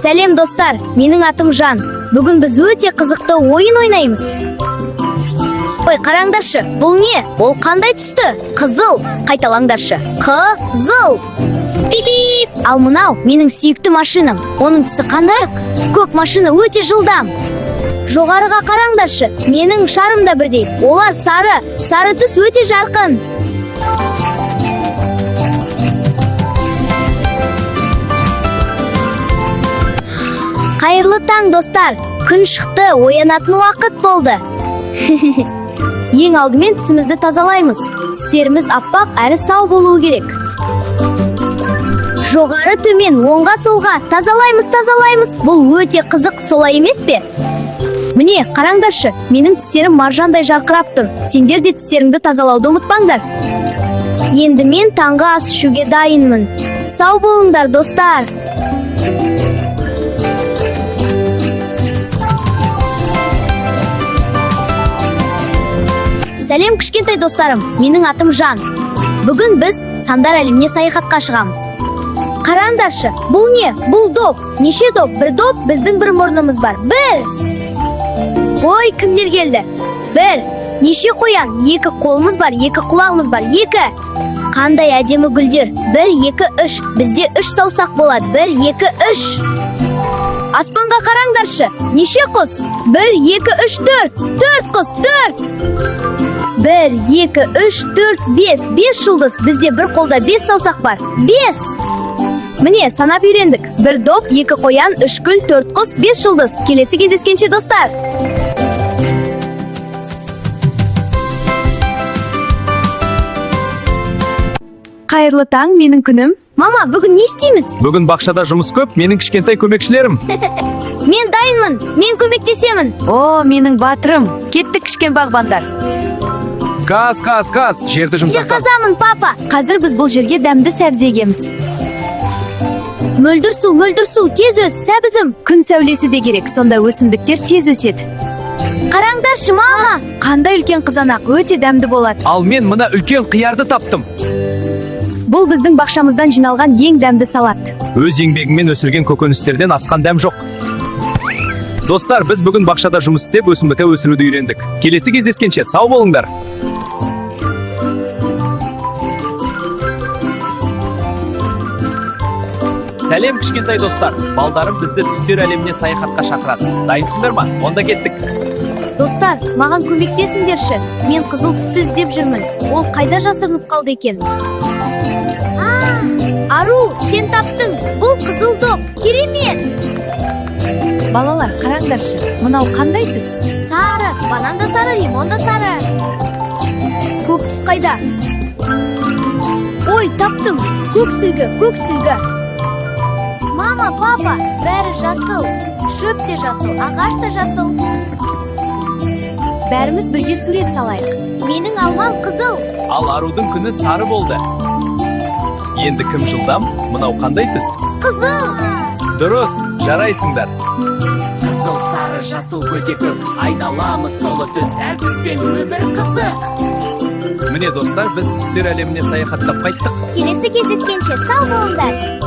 Сәлем достар, менің атым Жан. Бүгін біз өте қызықты ойын ойнаймыз. Ой, қараңдаршы, бұл не? Ол қандай түсті? Қызыл. Қайталаңдаршы. Қызыл. Пип-пип. Ал мынау менің сүйікті машинам. Оның түсі қандай? Көк машина өте жылдам. Жоғарыға қараңдаршы, менің шарым да бірдей. Олар сары. Сары түс өте жарқын. Қайырлы таң, достар. Күн шықты, оянатын уақыт болды. Ең алдымен тісімізді тазалаймыз. Тістеріміз аппақ әрі сау болуы керек. Жоғары төмен, оңға солға тазалаймыз. Бұл өте қызық, солай емес пе? Міне, қараңдаршы, менің тістерім маржандай жарқырап тұр. Сендер де тістеріңді тазалауды ұмытпаңдар. Енді мен таңғы ас ішуге дайынмын. Сау болыңдар, достар. Сәлем, кішкентай достарым, менің атым Жан. Бүгін біз сандар әлеміне саяхатқа шығамыз. Қараңдаршы, бұл не? Бұл доп. Неше доп? Бір доп, біздің бір мұрнымыз бар. Бір. Ой, кімдер келді? Бір. Неше қоян? Екі қолымыз бар, екі құлағымыз бар. Екі. Қандай әдемі гүлдер. Бір, екі, үш. Бізде үш саусақ болады. Бір, екі, үш. Аспанға қараңдаршы. Неше құс? Бір, екі, үш, төрт. Төрт құс, төрт. Бір, екі, үш, төрт, бес. Бес жұлдыз. Бізде бір қолда бес саусақ бар. Бес. Міне, санап үйрендік. Бір доп, екі қоян, үш гүл, төрт құс, бес жұлдыз. Келесі кездескенше, достар. Қайырлы таң, менің күнім. Мама, бүгін не істейміз? Бүгін бақшада жұмыс көп, менің кішкентай көмекшілерім. Мен дайынмын, мен көмектесемін. О, менің батырым. Кеттік, кішкен бағбандар. Қаз, жерді Мен жұмсақтан. қазамын, папа. Қазір біз бұл жерге дәмді сәбіз егеміз. Мөлдір су, тез өс, сәбізім. Күн сәулесі де керек, сонда өсімдіктер тез өседі. Қараңдаршы, мама. Қандай үлкен қызанақ, өте дәмді болады. Ал мен мына үлкен қиярды таптым. Бұл біздің бақшамыздан жиналған ең дәмді салат. Өз еңбегіммен өсірген көкөністерден асқан дәм жоқ. Достар, біз бүгін бақшада жұмыс істеп өсімдікті өсіруді үйрендік. Келесі кездескенше сау болыңдар. Сәлем, кішкентай достар. Балдарым бізді түстер әлеміне саяхатқа шақырады. Дайынсыңдар ма? Онда кеттік. Достар, маған көмектесіңдерші. Мен қызыл түсті іздеп жүрмін. Ол қайда жасырынып қалды екен? Ару, сен таптың. Бұл қызыл доп. Керемет. Балалар, қараңдаршы, мынау қандай түс? Сары, банан да сары, лимон да сары. Көк түс қайда? Ой, таптым. Көк сүлгі. Мама, папа, бәрі жасыл. Шөп те жасыл, ағаш та жасыл. Бәріміз бірге сурет салайық. Менің алмам қызыл. Ал арудың күні сары болды. Енді кім жылдам? Мынау қандай түс? Қызыл. Дұрыс, жарайсыңдар. Қызыл, сары, жасыл өте көп, айналамыз толы түс, әр түспен өмір қызық. Міне достар, біз түстер әлеміне саяхаттап қайттық. Келесі кездескенше сау болыңдар.